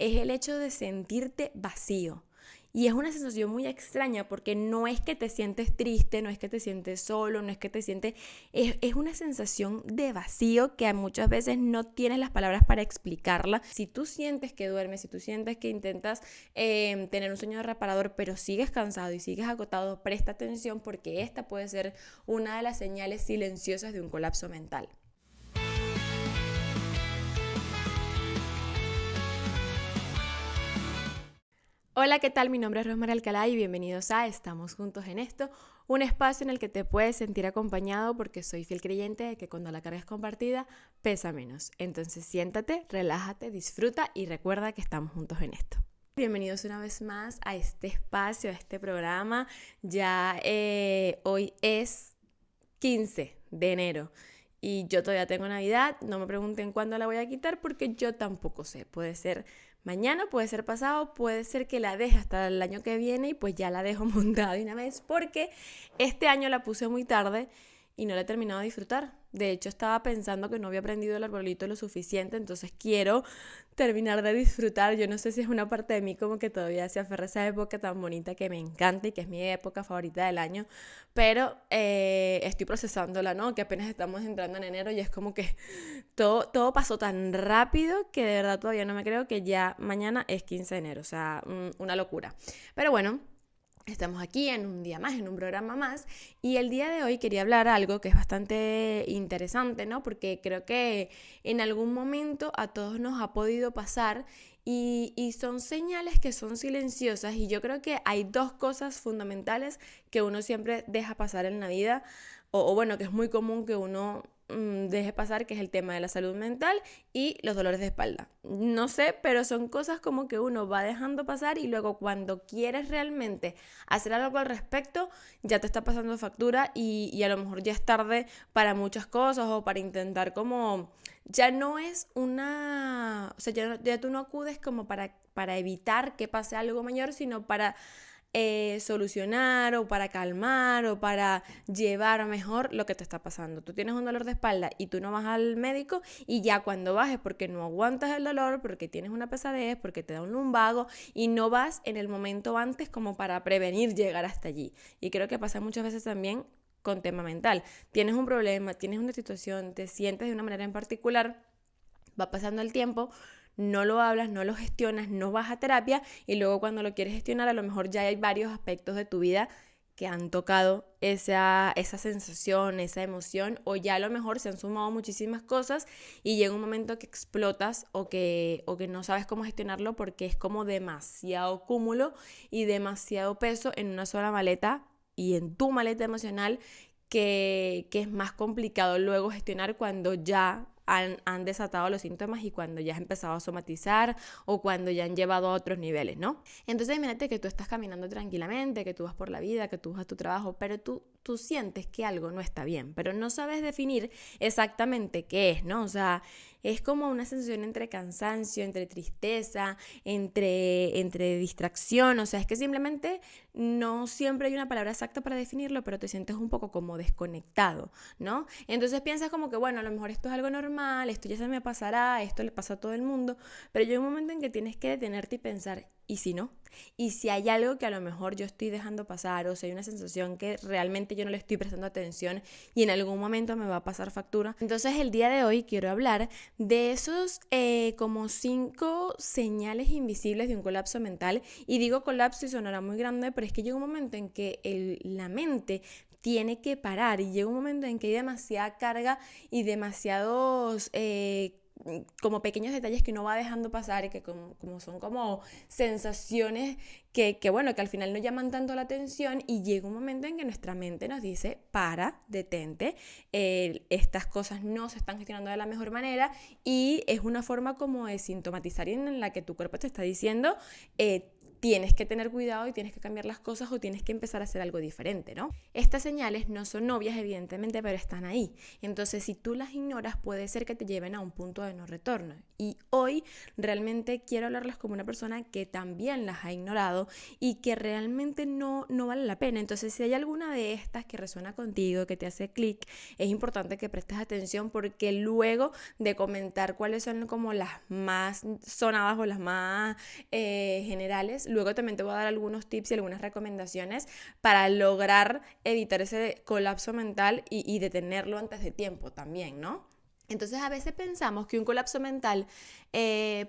es el hecho de sentirte vacío. Y es una sensación muy extraña porque no es que te sientes triste, no es que te sientes solo, no es que te sientes... Es una sensación de vacío que muchas veces no tienes las palabras para explicarla. Si tú sientes que duermes, si tú sientes que intentas tener un sueño reparador, pero sigues cansado y sigues agotado, presta atención porque esta puede ser una de las señales silenciosas de un colapso mental. Hola, ¿qué tal? Mi nombre es Rosmar Alcalá y bienvenidos a Estamos Juntos en Esto, un espacio en el que te puedes sentir acompañado porque soy fiel creyente de que cuando la carga es compartida pesa menos. Entonces siéntate, relájate, disfruta y recuerda que estamos juntos en esto. Bienvenidos una vez más a este espacio, a este programa. Ya hoy es 15 de enero. Y yo todavía tengo Navidad, no me pregunten cuándo la voy a quitar porque yo tampoco sé. Puede ser mañana, puede ser pasado, puede ser que la deje hasta el año que viene y pues ya la dejo montada de una vez porque este año la puse muy tarde y no la he terminado de disfrutar. De hecho, estaba pensando que no había aprendido el arbolito lo suficiente, entonces quiero terminar de disfrutar. Yo no sé si es una parte de mí como que todavía se aferra a esa época tan bonita que me encanta y que es mi época favorita del año, pero estoy procesándola, ¿no? Que apenas estamos entrando en enero y es como que todo pasó tan rápido que de verdad todavía no me creo que ya mañana es 15 de enero, o sea, una locura. Pero bueno, estamos aquí en un día más, en un programa más, y el día de hoy quería hablar algo que es bastante interesante, ¿no? Porque creo que en algún momento a todos nos ha podido pasar y son señales que son silenciosas y yo creo que hay dos cosas fundamentales que uno siempre deja pasar en la vida, o bueno, que es muy común que uno deje pasar, que es el tema de la salud mental y los dolores de espalda. No sé, pero son cosas como que uno va dejando pasar y luego cuando quieres realmente hacer algo al respecto, ya te está pasando factura y a lo mejor ya es tarde para muchas cosas o para intentar como... Ya no es una... O sea, ya tú no acudes como para evitar que pase algo mayor, sino para solucionar o para calmar o para llevar mejor lo que te está pasando. Tú tienes un dolor de espalda y tú no vas al médico y ya cuando vas es porque no aguantas el dolor, porque tienes una pesadez, porque te da un lumbago y no vas en el momento antes como para prevenir llegar hasta allí. Y creo que pasa muchas veces también con tema mental. Tienes un problema, tienes una situación, te sientes de una manera en particular, va pasando el tiempo, no lo hablas, no lo gestionas, no vas a terapia y luego cuando lo quieres gestionar a lo mejor ya hay varios aspectos de tu vida que han tocado esa sensación, esa emoción o ya a lo mejor se han sumado muchísimas cosas y llega un momento que explotas o que no sabes cómo gestionarlo porque es como demasiado cúmulo y demasiado peso en una sola maleta y en tu maleta emocional que es más complicado luego gestionar cuando ya han desatado los síntomas y cuando ya has empezado a somatizar o cuando ya han llevado a otros niveles, ¿no? Entonces imagínate que tú estás caminando tranquilamente, que tú vas por la vida, que tú vas a tu trabajo, pero tú sientes que algo no está bien, pero no sabes definir exactamente qué es, ¿no? O sea, es como una sensación entre cansancio, entre tristeza, entre distracción, o sea, es que simplemente no siempre hay una palabra exacta para definirlo, pero te sientes un poco como desconectado, ¿no? Entonces piensas como que, bueno, a lo mejor esto es algo normal, esto ya se me pasará, esto le pasa a todo el mundo, pero llega un momento en que tienes que detenerte y pensar, ¿y si no? Y si hay algo que a lo mejor yo estoy dejando pasar o si hay una sensación que realmente yo no le estoy prestando atención y en algún momento me va a pasar factura. Entonces el día de hoy quiero hablar de esos como 5 señales invisibles de un colapso mental. Y digo colapso y sonará muy grande, pero es que llega un momento en que la mente tiene que parar y llega un momento en que hay demasiada carga y demasiados... como pequeños detalles que uno va dejando pasar y que como son como sensaciones que bueno, que al final no llaman tanto la atención y llega un momento en que nuestra mente nos dice, para, detente, estas cosas no se están gestionando de la mejor manera y es una forma como de sintomatizar en la que tu cuerpo te está diciendo, tienes que tener cuidado y tienes que cambiar las cosas o tienes que empezar a hacer algo diferente, ¿no? Estas señales no son obvias, evidentemente, pero están ahí. Entonces, si tú las ignoras, puede ser que te lleven a un punto de no retorno. Y hoy realmente quiero hablarles como una persona que también las ha ignorado y que realmente no vale la pena. Entonces, si hay alguna de estas que resuena contigo, que te hace clic, es importante que prestes atención, porque luego de comentar cuáles son como las más sonadas o las más generales, luego también te voy a dar algunos tips y algunas recomendaciones para lograr evitar ese colapso mental y detenerlo antes de tiempo también, ¿no? Entonces a veces pensamos que un colapso mental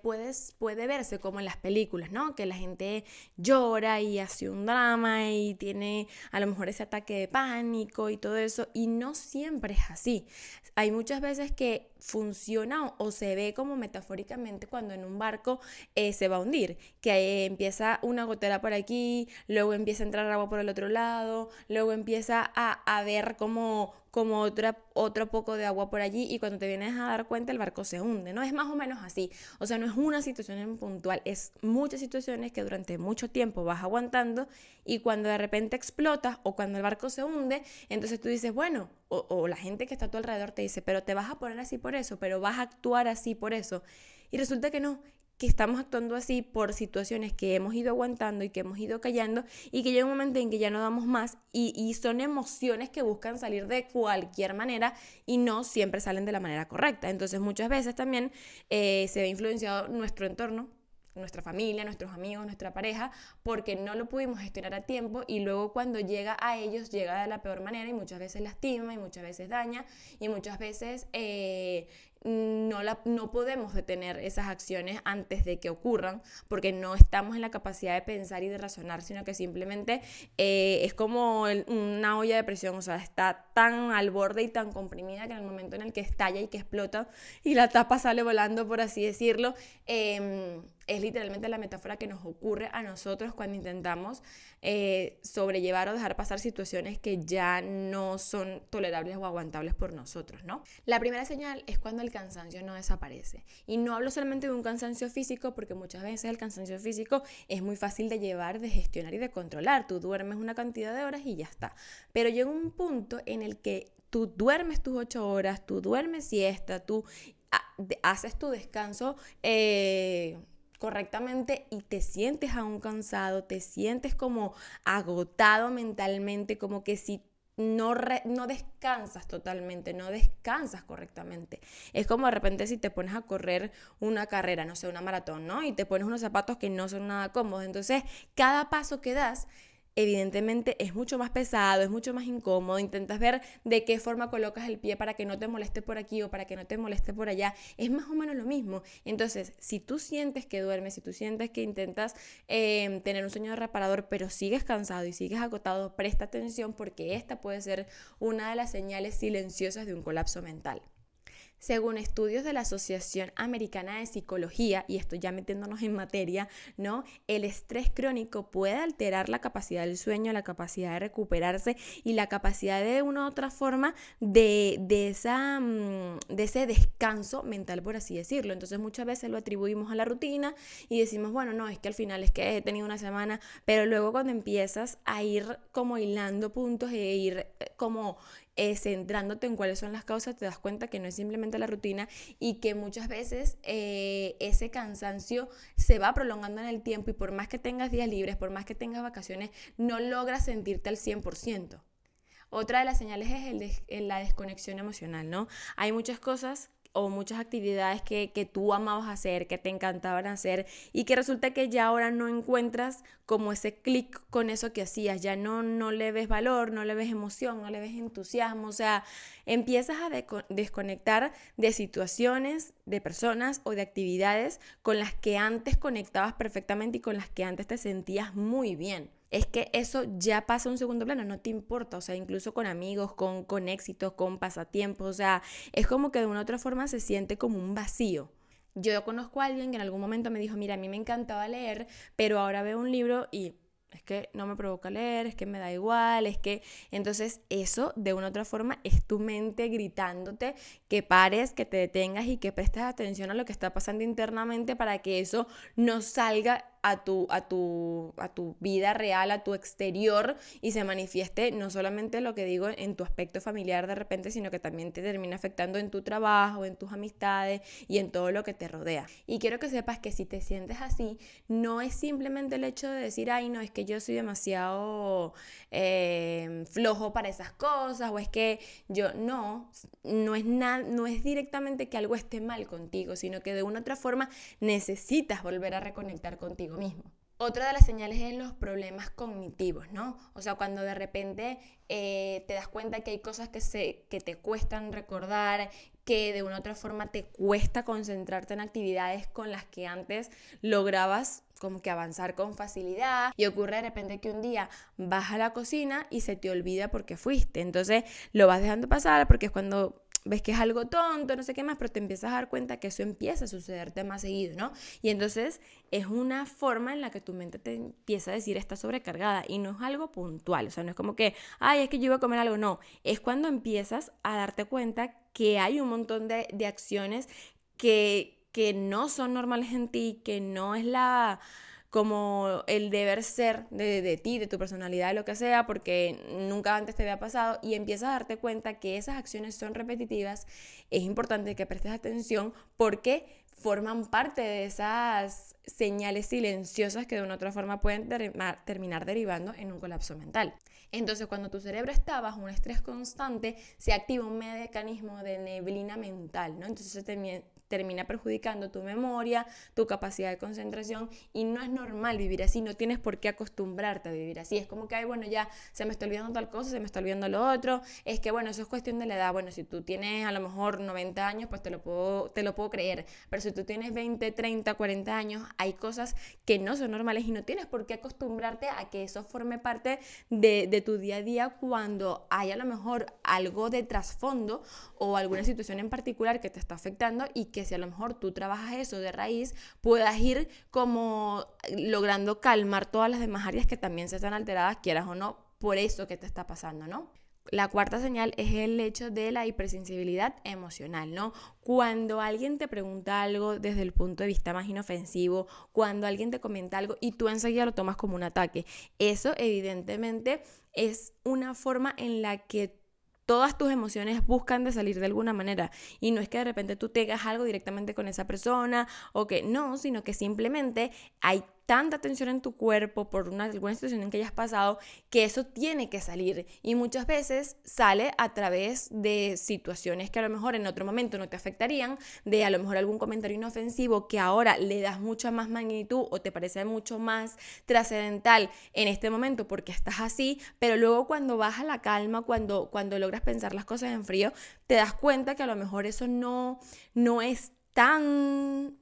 puede verse como en las películas, ¿no? Que la gente llora y hace un drama y tiene a lo mejor ese ataque de pánico y todo eso, y no siempre es así. Hay muchas veces que funciona o se ve como metafóricamente cuando en un barco se va a hundir, que empieza una gotera por aquí, luego empieza a entrar agua por el otro lado, luego empieza a ver como otro poco de agua por allí, y cuando te vienes a dar cuenta el barco se hunde, ¿no? Es más o menos así. O sea, no es una situación en puntual, es muchas situaciones que durante mucho tiempo vas aguantando, y cuando de repente explotas o cuando el barco se hunde, entonces tú dices, bueno, o la gente que está a tu alrededor te dice, pero te vas a poner así por eso, pero vas a actuar así por eso. Y resulta que no, que estamos actuando así por situaciones que hemos ido aguantando y que hemos ido callando, y que llega un momento en que ya no damos más, y son emociones que buscan salir de cualquier manera y no siempre salen de la manera correcta. Entonces muchas veces también se ve influenciado nuestro entorno, nuestra familia, nuestros amigos, nuestra pareja, porque no lo pudimos gestionar a tiempo, y luego cuando llega a ellos llega de la peor manera, y muchas veces lastima y muchas veces daña, y muchas veces no podemos detener esas acciones antes de que ocurran, porque no estamos en la capacidad de pensar y de razonar, sino que simplemente es como una olla de presión. O sea, está tan al borde y tan comprimida que en el momento en el que estalla y que explota y la tapa sale volando, por así decirlo, es literalmente la metáfora que nos ocurre a nosotros cuando intentamos sobrellevar o dejar pasar situaciones que ya no son tolerables o aguantables por nosotros, ¿no? La primera señal es cuando el cansancio no desaparece. Y no hablo solamente de un cansancio físico, porque muchas veces el cansancio físico es muy fácil de llevar, de gestionar y de controlar. Tú duermes una cantidad de horas y ya está. Pero llega un punto en el que tú duermes tus 8 horas, tú duermes siesta, tú haces tu descanso correctamente, y te sientes aún cansado, te sientes como agotado mentalmente, como que si no descansas totalmente, no descansas correctamente. Es como de repente si te pones a correr una carrera, no sé, una maratón, ¿no? Y te pones unos zapatos que no son nada cómodos. Entonces, cada paso que das, evidentemente es mucho más pesado, es mucho más incómodo. Intentas ver de qué forma colocas el pie para que no te moleste por aquí o para que no te moleste por allá. Es más o menos lo mismo. Entonces, si tú sientes que duermes, si tú sientes que intentas tener un sueño reparador, pero sigues cansado y sigues agotado, presta atención, porque esta puede ser una de las señales silenciosas de un colapso mental. Según estudios de la Asociación Americana de Psicología, y esto ya metiéndonos en materia, ¿no? El estrés crónico puede alterar la capacidad del sueño, la capacidad de recuperarse y la capacidad de una u otra forma de ese descanso mental, por así decirlo. Entonces muchas veces lo atribuimos a la rutina y decimos, bueno, no, es que al final es que he tenido una semana, pero luego cuando empiezas a ir como hilando puntos e ir como centrándote en cuáles son las causas, te das cuenta que no es simplemente la rutina, y que muchas veces ese cansancio se va prolongando en el tiempo, y por más que tengas días libres, por más que tengas vacaciones, no logras sentirte al 100%. Otra de las señales es la desconexión emocional, ¿no? Hay muchas cosas o muchas actividades que tú amabas hacer, que te encantaban hacer, y que resulta que ya ahora no encuentras como ese clic con eso que hacías, ya no le ves valor, no le ves emoción, no le ves entusiasmo. O sea, empiezas a desconectar de situaciones, de personas o de actividades con las que antes conectabas perfectamente y con las que antes te sentías muy bien. Es que eso ya pasa a un segundo plano, no te importa. O sea, incluso con amigos, con éxitos, con pasatiempos, o sea, es como que de una u otra forma se siente como un vacío. Yo conozco a alguien que en algún momento me dijo, mira, a mí me encantaba leer, pero ahora veo un libro y es que no me provoca leer, es que me da igual, es que... Entonces eso de una u otra forma es tu mente gritándote que pares, que te detengas y que prestes atención a lo que está pasando internamente, para que eso no salga a tu vida real, a tu exterior, y se manifieste no solamente lo que digo en tu aspecto familiar de repente, sino que también te termina afectando en tu trabajo, en tus amistades y en todo lo que te rodea. Y quiero que sepas que si te sientes así, no es simplemente el hecho de decir, ay, no, es que yo soy demasiado flojo para esas cosas, o es que yo, no es directamente que algo esté mal contigo, sino que de una u otra forma necesitas volver a reconectar contigo mismo. Otra de las señales es los problemas cognitivos, ¿no? O sea, cuando de repente te das cuenta que hay cosas que te cuestan recordar, que de una u otra forma te cuesta concentrarte en actividades con las que antes lograbas como que avanzar con facilidad, y ocurre de repente que un día vas a la cocina y se te olvida por qué fuiste. Entonces lo vas dejando pasar porque es cuando ves que es algo tonto, no sé qué más, pero te empiezas a dar cuenta que eso empieza a sucederte más seguido, ¿no? Y entonces es una forma en la que tu mente te empieza a decir está sobrecargada, y no es algo puntual, o sea, no es como que, ay, es que yo iba a comer algo, no, es cuando empiezas a darte cuenta que hay un montón de acciones que no son normales en ti, que no es como el deber ser de ti, de tu personalidad, de lo que sea, porque nunca antes te había pasado, y empiezas a darte cuenta que esas acciones son repetitivas. Es importante que prestes atención porque forman parte de esas señales silenciosas que de una u otra forma pueden terminar derivando en un colapso mental. Entonces, cuando tu cerebro está bajo un estrés constante, se activa un mecanismo de neblina mental, ¿no? Entonces se termina perjudicando tu memoria, tu capacidad de concentración, y no es normal vivir así, no tienes por qué acostumbrarte a vivir así. Es como que, ay, bueno, ya se me está olvidando tal cosa, se me está olvidando lo otro, es que, bueno, eso es cuestión de la edad. Bueno, si tú tienes a lo mejor 90 años, pues te lo puedo creer, pero si tú tienes 20, 30, 40 años, hay cosas que no son normales y no tienes por qué acostumbrarte a que eso forme parte de tu día a día cuando hay a lo mejor algo de trasfondo o alguna situación en particular que te está afectando, y que si a lo mejor tú trabajas eso de raíz, puedas ir como logrando calmar todas las demás áreas que también se están alteradas, quieras o no, por eso que te está pasando, ¿no? La cuarta señal es el hecho de la hipersensibilidad emocional, ¿no? Cuando alguien te pregunta algo desde el punto de vista más inofensivo, cuando alguien te comenta algo y tú enseguida lo tomas como un ataque, eso evidentemente es una forma en la que todas tus emociones buscan de salir de alguna manera, y no es que de repente tú tengas algo directamente con esa persona o que no, sino que simplemente hay tanta tensión en tu cuerpo por alguna situación en que hayas pasado, que eso tiene que salir, y muchas veces sale a través de situaciones que a lo mejor en otro momento no te afectarían, de a lo mejor algún comentario inofensivo que ahora le das mucha más magnitud o te parece mucho más trascendental en este momento porque estás así, pero luego cuando baja la calma, cuando logras pensar las cosas en frío, te das cuenta que a lo mejor eso no es tan...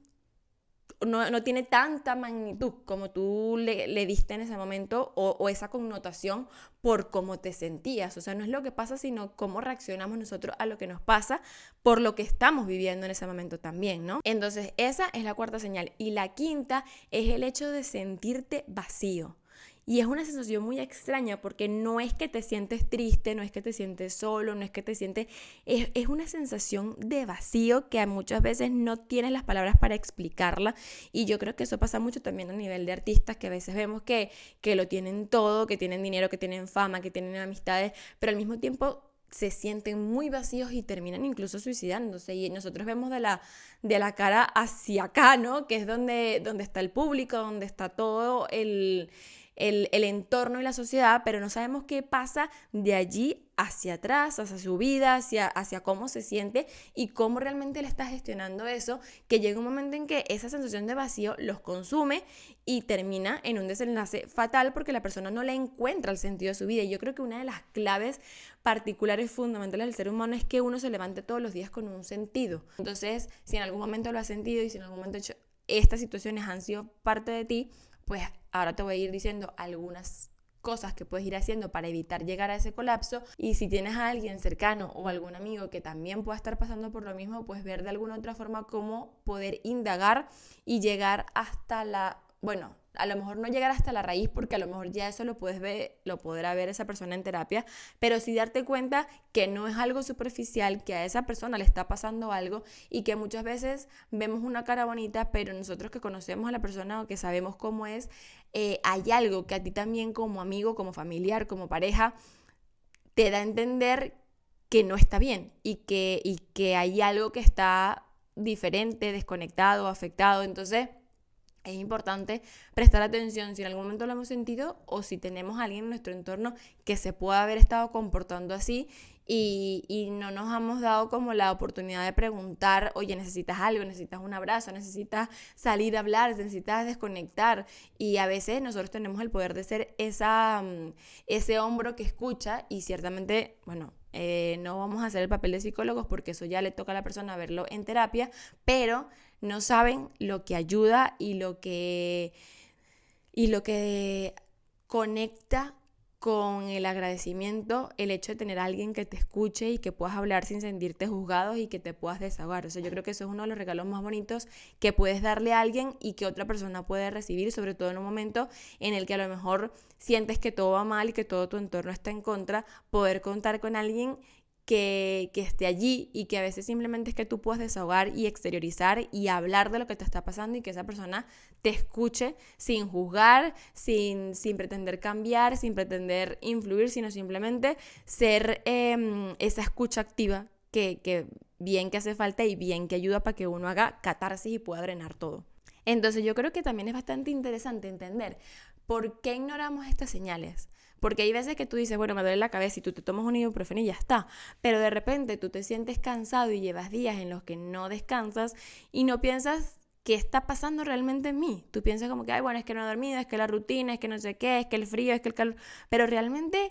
No tiene tanta magnitud como tú le diste en ese momento, o esa connotación por cómo te sentías. O sea, no es lo que pasa, sino cómo reaccionamos nosotros a lo que nos pasa por lo que estamos viviendo en ese momento también, ¿no? Entonces, esa es la cuarta señal. Y la quinta es el hecho de sentirte vacío. Y es una sensación muy extraña porque no es que te sientes triste, no es que te sientes solo, no es que te sientes... Es una sensación de vacío que muchas veces no tienes las palabras para explicarla, y yo creo que eso pasa mucho también a nivel de artistas, que a veces vemos que lo tienen todo, que tienen dinero, que tienen fama, que tienen amistades, pero al mismo tiempo se sienten muy vacíos y terminan incluso suicidándose. Y nosotros vemos de la cara hacia acá, ¿no? Que es donde está el público, donde está todo el entorno y la sociedad, pero no sabemos qué pasa de allí hacia atrás, hacia su vida, hacia cómo se siente y cómo realmente le está gestionando eso, que llega un momento en que esa sensación de vacío los consume y termina en un desenlace fatal porque la persona no le encuentra el sentido de su vida. Y yo creo que una de las claves particulares fundamentales del ser humano es que uno se levante todos los días con un sentido. Entonces, si en algún momento lo has sentido y si en algún momento estas situaciones han sido parte de ti, pues ahora te voy a ir diciendo algunas cosas que puedes ir haciendo para evitar llegar a ese colapso. Y si tienes a alguien cercano o algún amigo que también pueda estar pasando por lo mismo, pues ver de alguna otra forma cómo poder indagar y llegar hasta la bueno, a lo mejor no llegar hasta la raíz porque a lo mejor ya eso lo podrá ver esa persona en terapia, pero sí darte cuenta que no es algo superficial, que a esa persona le está pasando algo y que muchas veces vemos una cara bonita, pero nosotros que conocemos a la persona o que sabemos cómo es, hay algo que a ti también como amigo, como familiar, como pareja, te da a entender que no está bien y que hay algo que está diferente, desconectado, afectado. Entonces es importante prestar atención si en algún momento lo hemos sentido o si tenemos a alguien en nuestro entorno que se pueda haber estado comportando así y no nos hemos dado como la oportunidad de preguntar, oye, necesitas algo, necesitas un abrazo, necesitas salir a hablar, necesitas desconectar. Y a veces nosotros tenemos el poder de ser ese hombro que escucha y ciertamente, bueno, no vamos a hacer el papel de psicólogos porque eso ya le toca a la persona verlo en terapia, pero no saben lo que ayuda y lo que conecta con el agradecimiento, el hecho de tener a alguien que te escuche y que puedas hablar sin sentirte juzgado y que te puedas desahogar. O sea, yo creo que eso es uno de los regalos más bonitos que puedes darle a alguien y que otra persona puede recibir, sobre todo en un momento en el que a lo mejor sientes que todo va mal y que todo tu entorno está en contra, poder contar con alguien que esté allí y que a veces simplemente es que tú puedas desahogar y exteriorizar y hablar de lo que te está pasando y que esa persona te escuche sin juzgar, sin pretender cambiar, sin pretender influir, sino simplemente ser esa escucha activa que bien que hace falta y bien que ayuda para que uno haga catarsis y pueda drenar todo. Entonces yo creo que también es bastante interesante entender por qué ignoramos estas señales. Porque hay veces que tú dices, bueno, me duele la cabeza y tú te tomas un ibuprofeno y ya está. Pero de repente tú te sientes cansado y llevas días en los que no descansas y no piensas qué está pasando realmente en mí. Tú piensas como que, ay, bueno, es que no he dormido, es que la rutina, es que no sé qué, es que el frío, es que el calor. Pero realmente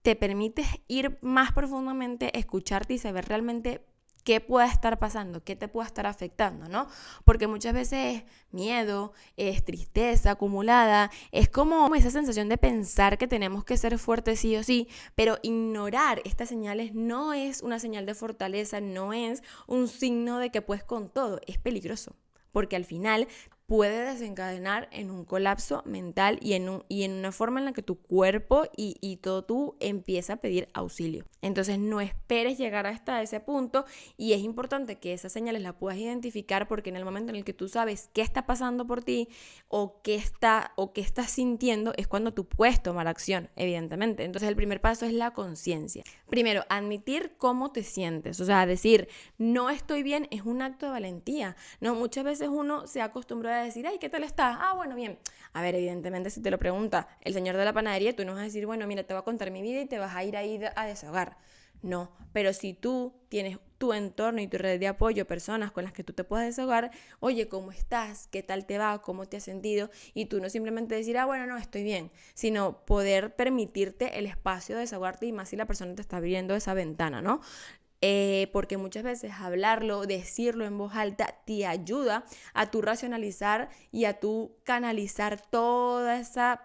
te permites ir más profundamente, escucharte y saber realmente qué puede estar pasando, qué te puede estar afectando, ¿no? Porque muchas veces es miedo, es tristeza acumulada, es como esa sensación de pensar que tenemos que ser fuertes sí o sí, pero ignorar estas señales no es una señal de fortaleza, no es un signo de que puedes con todo, es peligroso, porque al final puede desencadenar en un colapso mental y en una forma en la que tu cuerpo y todo tú empieza a pedir auxilio. Entonces no esperes llegar hasta ese punto y es importante que esas señales las puedas identificar porque en el momento en el que tú sabes qué está pasando por ti o qué estás sintiendo es cuando tú puedes tomar acción, evidentemente. Entonces el primer paso es la conciencia. Primero, admitir cómo te sientes, o sea, decir no estoy bien es un acto de valentía. No, muchas veces uno se acostumbra a decir, ay, ¿qué tal estás? Ah, bueno, bien. A ver, evidentemente, si te lo pregunta el señor de la panadería, tú no vas a decir, bueno, mira, te voy a contar mi vida y te vas a ir ahí a desahogar. No, pero si tú tienes tu entorno y tu red de apoyo, personas con las que tú te puedas desahogar, oye, ¿cómo estás? ¿Qué tal te va? ¿Cómo te has sentido? Y tú no simplemente decir, ah, bueno, no, estoy bien, sino poder permitirte el espacio de desahogarte y más si la persona te está abriendo esa ventana, ¿no? Porque muchas veces hablarlo, decirlo en voz alta, te ayuda a tu racionalizar y a tu canalizar toda esa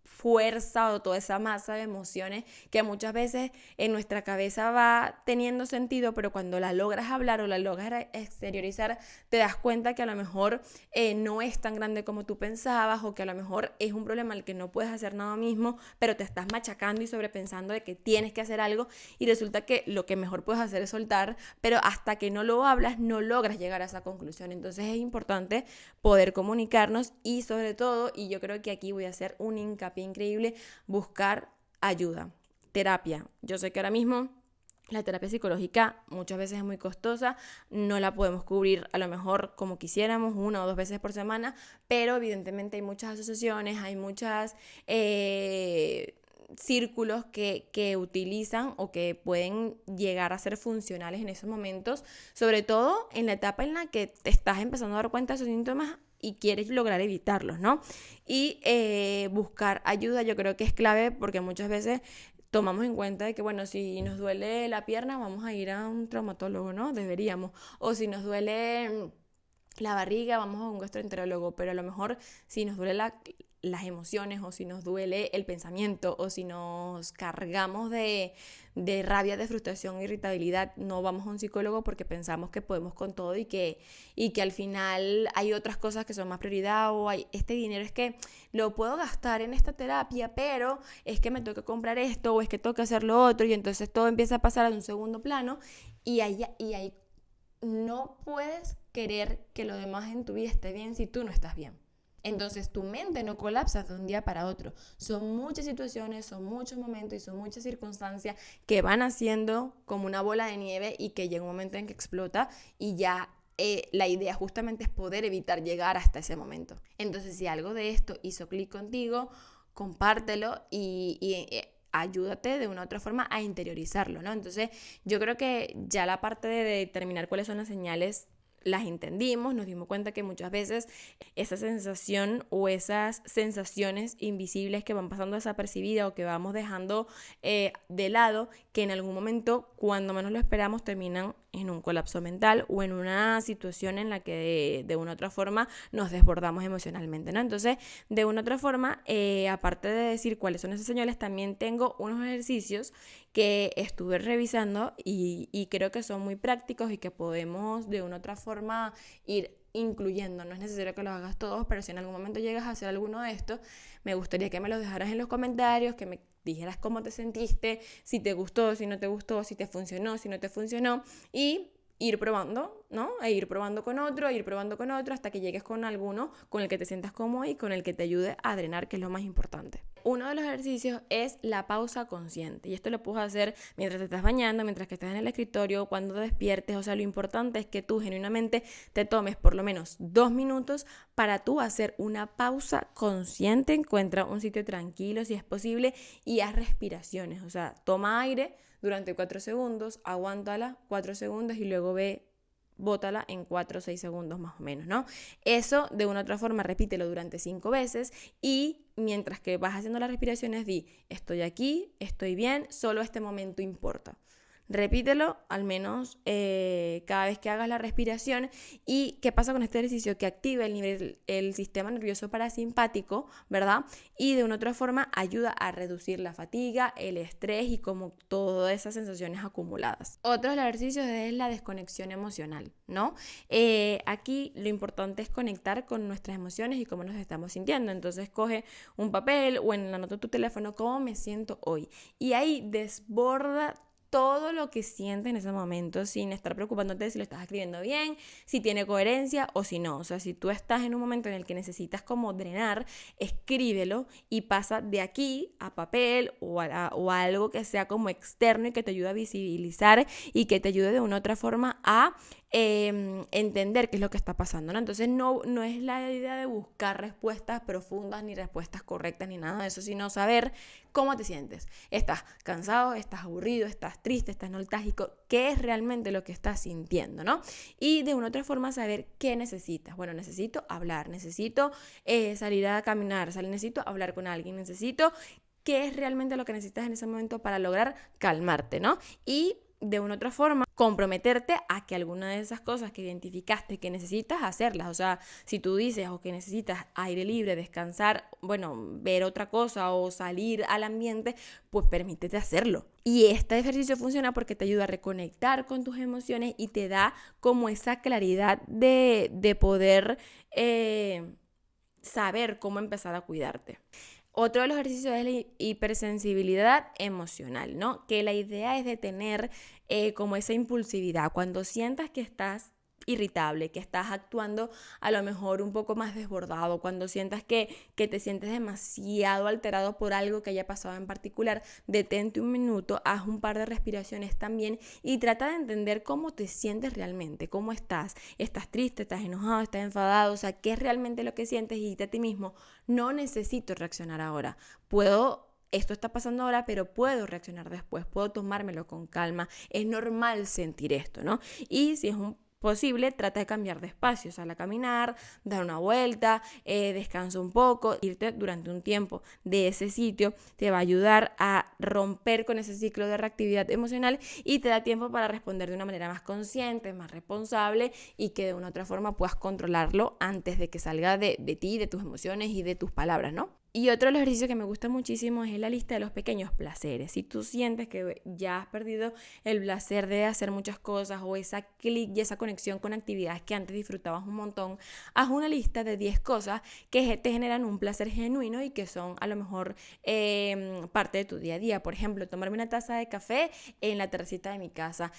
fuerza o toda esa masa de emociones que muchas veces en nuestra cabeza va teniendo sentido, pero cuando la logras hablar o la logras exteriorizar, te das cuenta que a lo mejor no es tan grande como tú pensabas o que a lo mejor es un problema al que no puedes hacer nada mismo, pero te estás machacando y sobrepensando de que tienes que hacer algo y resulta que lo que mejor puedes hacer es soltar, pero hasta que no lo hablas no logras llegar a esa conclusión. Entonces es importante poder comunicarnos y sobre todo, y yo creo que aquí voy a hacer un hincapié increíble, buscar ayuda, terapia. Yo sé que ahora mismo la terapia psicológica muchas veces es muy costosa, no la podemos cubrir a lo mejor como quisiéramos, 1 o 2 veces por semana, pero evidentemente hay muchas asociaciones, hay muchas círculos que utilizan o que pueden llegar a ser funcionales en esos momentos, sobre todo en la etapa en la que te estás empezando a dar cuenta de esos síntomas y quieres lograr evitarlos, ¿no? Y buscar ayuda yo creo que es clave porque muchas veces tomamos en cuenta de que, bueno, si nos duele la pierna vamos a ir a un traumatólogo, ¿no? Deberíamos. O si nos duele la barriga vamos a un gastroenterólogo, pero a lo mejor si nos duele las emociones o si nos duele el pensamiento o si nos cargamos de rabia, de frustración, irritabilidad, no vamos a un psicólogo porque pensamos que podemos con todo y que al final hay otras cosas que son más prioridad o hay este dinero es que lo puedo gastar en esta terapia, pero es que me tengo que comprar esto o es que tengo que hacer lo otro y entonces todo empieza a pasar a un segundo plano y ahí no puedes querer que lo demás en tu vida esté bien si tú no estás bien. Entonces tu mente no colapsa de un día para otro. Son muchas situaciones, son muchos momentos y son muchas circunstancias que van haciendo como una bola de nieve y que llega un momento en que explota y ya la idea justamente es poder evitar llegar hasta ese momento. Entonces si algo de esto hizo clic contigo, compártelo y ayúdate de una u otra forma a interiorizarlo, ¿no? Entonces yo creo que ya la parte de determinar cuáles son las señales las entendimos, nos dimos cuenta que muchas veces esa sensación o esas sensaciones invisibles que van pasando desapercibidas o que vamos dejando de lado, que en algún momento, cuando menos lo esperamos, terminan en un colapso mental o en una situación en la que de una u otra forma nos desbordamos emocionalmente, ¿no? Entonces, de una u otra forma, aparte de decir cuáles son esas señales, también tengo unos ejercicios que estuve revisando y creo que son muy prácticos y que podemos de una u otra forma ir incluyendo. No es necesario que los hagas todos, pero si en algún momento llegas a hacer alguno de estos, me gustaría que me los dejaras en los comentarios, que me dijeras cómo te sentiste, si te gustó, si no te gustó, si te funcionó, si no te funcionó y ir probando, ¿no? E ir probando con otro, hasta que llegues con alguno con el que te sientas cómodo y con el que te ayude a drenar, que es lo más importante. Uno de los ejercicios es la pausa consciente y esto lo puedes hacer mientras te estás bañando, mientras que estás en el escritorio, cuando te despiertes. O sea, lo importante es que tú genuinamente te tomes por lo menos 2 minutos para tú hacer una pausa consciente. Encuentra un sitio tranquilo si es posible y haz respiraciones. O sea, toma aire durante 4 segundos, aguántala 4 segundos y luego bótala en 4 o 6 segundos más o menos, ¿no? Eso de una u otra forma repítelo durante 5 veces y mientras que vas haciendo las respiraciones di, estoy aquí, estoy bien, solo este momento importa. Repítelo al menos cada vez que hagas la respiración. ¿Y qué pasa con este ejercicio? Que activa el sistema nervioso parasimpático, ¿verdad? Y de una otra forma ayuda a reducir la fatiga, el estrés y como todas esas sensaciones acumuladas. Otro de los ejercicios es la desconexión emocional, ¿no? Aquí lo importante es conectar con nuestras emociones y cómo nos estamos sintiendo. Entonces coge un papel o en la nota de tu teléfono, ¿cómo me siento hoy? Y ahí desborda todo lo que sientes en ese momento sin estar preocupándote de si lo estás escribiendo bien, si tiene coherencia o si no. O sea, si tú estás en un momento en el que necesitas como drenar, escríbelo y pasa de aquí a papel o a algo que sea como externo y que te ayude a visibilizar y que te ayude de una u otra forma a entender qué es lo que está pasando, ¿no? Entonces no es la idea de buscar respuestas profundas ni respuestas correctas ni nada de eso, sino saber cómo te sientes. ¿Estás cansado? ¿Estás aburrido? ¿Estás triste? ¿Estás nostálgico? ¿Qué es realmente lo que estás sintiendo, no? Y de una u otra forma saber qué necesitas. Bueno, necesito hablar, necesito salir a caminar, necesito hablar con alguien, necesito qué es realmente lo que necesitas en ese momento para lograr calmarte, ¿no? Y de una u otra forma comprometerte a que alguna de esas cosas que identificaste que necesitas hacerlas. O sea, si tú dices o que necesitas aire libre, descansar, bueno, ver otra cosa o salir al ambiente, pues permítete hacerlo. Y este ejercicio funciona porque te ayuda a reconectar con tus emociones y te da como esa claridad de poder saber cómo empezar a cuidarte. Otro de los ejercicios es la hipersensibilidad emocional, ¿no? Que la idea es de tener como esa impulsividad. Cuando sientas que estás irritable, que estás actuando a lo mejor un poco más desbordado, cuando sientas que te sientes demasiado alterado por algo que haya pasado en particular, detente un minuto, haz un par de respiraciones también y trata de entender cómo te sientes realmente, cómo estás triste, estás enojado, estás enfadado, o sea, qué es realmente lo que sientes y dite a ti mismo, no necesito reaccionar ahora, esto está pasando ahora, pero puedo reaccionar después, puedo tomármelo con calma, es normal sentir esto, ¿no? Y si es un posible, trata de cambiar de espacio, sal a caminar, dar una vuelta, descansa un poco, irte durante un tiempo de ese sitio te va a ayudar a romper con ese ciclo de reactividad emocional y te da tiempo para responder de una manera más consciente, más responsable y que de una otra forma puedas controlarlo antes de que salga de ti, de tus emociones y de tus palabras, ¿no? Y otro ejercicio que me gusta muchísimo es la lista de los pequeños placeres. Si tú sientes que ya has perdido el placer de hacer muchas cosas o esa clic y esa conexión con actividades que antes disfrutabas un montón, haz una lista de 10 cosas que te generan un placer genuino y que son a lo mejor parte de tu día a día. Por ejemplo, tomarme una taza de café en la terracita de mi casa,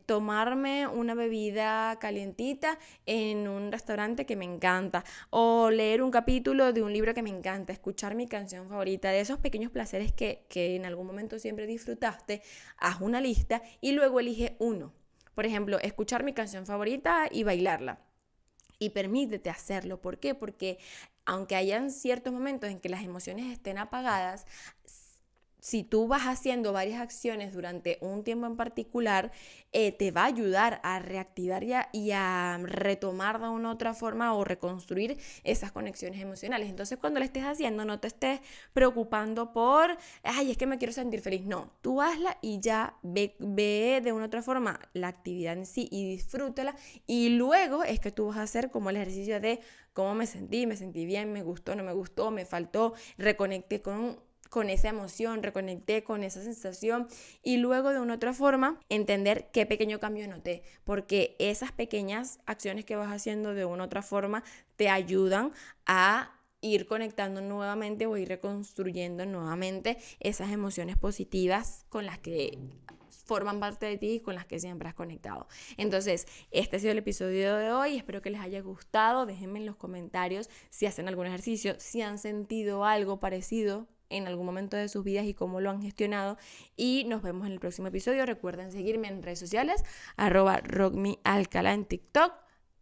tomarme una bebida calientita en un restaurante que me encanta, o leer un capítulo de un libro que me encanta, escuchar mi canción favorita, de esos pequeños placeres que en algún momento siempre disfrutaste. Haz una lista y luego elige uno. Por ejemplo, escuchar mi canción favorita y bailarla. Y permítete hacerlo. ¿Por qué? Porque aunque hayan ciertos momentos en que las emociones estén apagadas, si tú vas haciendo varias acciones durante un tiempo en particular, te va a ayudar a reactivar y a retomar de una u otra forma o reconstruir esas conexiones emocionales. Entonces, cuando lo estés haciendo, no te estés preocupando por, ay, es que me quiero sentir feliz. No, tú hazla y ya ve de una u otra forma la actividad en sí y disfrútala. Y luego es que tú vas a hacer como el ejercicio de cómo me sentí bien, me gustó, no me gustó, me faltó, reconecté con esa emoción, reconecté con esa sensación y luego de una otra forma entender qué pequeño cambio noté, porque esas pequeñas acciones que vas haciendo de una otra forma te ayudan a ir conectando nuevamente o ir reconstruyendo nuevamente esas emociones positivas con las que forman parte de ti y con las que siempre has conectado. Entonces, este ha sido el episodio de hoy. Espero que les haya gustado. Déjenme en los comentarios si hacen algún ejercicio, si han sentido algo parecido en algún momento de sus vidas y cómo lo han gestionado. Y nos vemos en el próximo episodio. Recuerden seguirme en redes sociales, @rockmealcalá en TikTok.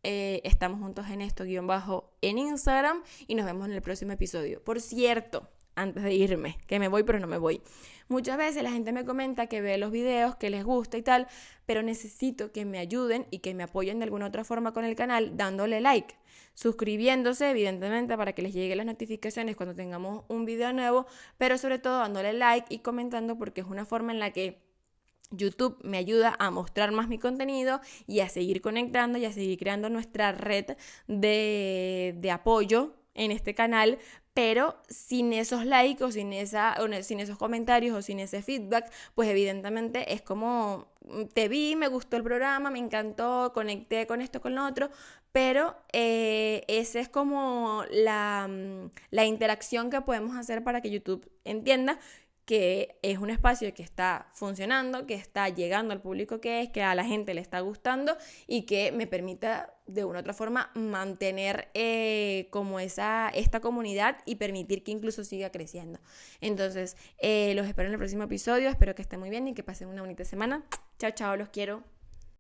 Estamos juntos en esto, _ en Instagram. Y nos vemos en el próximo episodio. Por cierto, antes de irme, que me voy pero no me voy. Muchas veces la gente me comenta que ve los videos, que les gusta y tal, pero necesito que me ayuden y que me apoyen de alguna otra forma con el canal dándole like, suscribiéndose evidentemente para que les lleguen las notificaciones cuando tengamos un video nuevo, pero sobre todo dándole like y comentando porque es una forma en la que YouTube me ayuda a mostrar más mi contenido y a seguir conectando y a seguir creando nuestra red de apoyo en este canal, pero sin esos likes o sin esos comentarios o sin ese feedback, pues evidentemente es como te vi, me gustó el programa, me encantó, conecté con esto, con lo otro, pero esa es como la interacción que podemos hacer para que YouTube entienda que es un espacio que está funcionando, que está llegando al público que a la gente le está gustando y que me permita de una u otra forma mantener como esta comunidad y permitir que incluso siga creciendo. Entonces, los espero en el próximo episodio, espero que estén muy bien y que pasen una bonita semana. Chao, chao, los quiero.